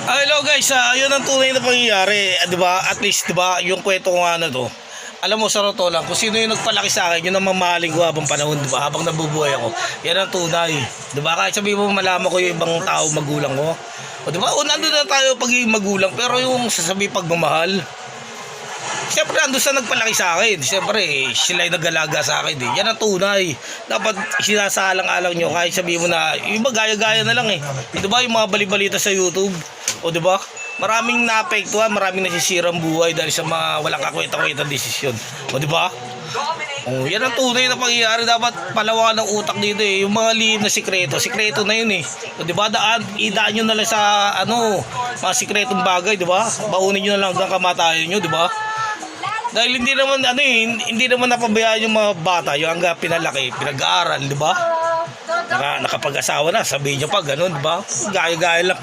Hello guys, yun ang tunay na pangyayari, 'di ba? At least 'di ba, yung kwento ko nga na to. Alam mo sa totoo lang, kung sino yung nagpalaki sa akin, yun ang mamahaling ko habang panahon, 'di ba? Habang nabubuhay ako. Yan ang tunay, 'di ba? Kahit sabihin mo malaman ko yung ibang tao magulang ko. O 'di ba? O nandun na tayo pagiging magulang, pero yung sasabi pagmamahal. Siyempre andun sa nagpalaki sa akin. Siyempre sila yung nag-alaga sa akin eh. Yan ang tunay. Dapat sinasalang-alang nyo kahit sabihin mo na yung iba gaya-gaya na lang eh. Di ba yung mga balibalita sa YouTube? O di ba? Maraming naapektuhan, maraming nasisirang buhay dahil sa mga walang kakwenta-kwenta desisyon. O di ba? Oh, yan ang tunay na pangyayari. Dapat palawakan ng utak dito eh. Yung mga lihim na sikreto na yun eh. O di ba? Idaan nyo na lang sa mga sikretong bagay, di ba? Baunin nyo na lang hanggang kamatayan nyo, di ba? Dahil hindi naman napabayaan yung mga bata, yung hanggang pinalaki, pinag-aaral, di ba? Nakapag-asawa na, sabihin nyo pa ganun, di ba? Gaya-gaya lang.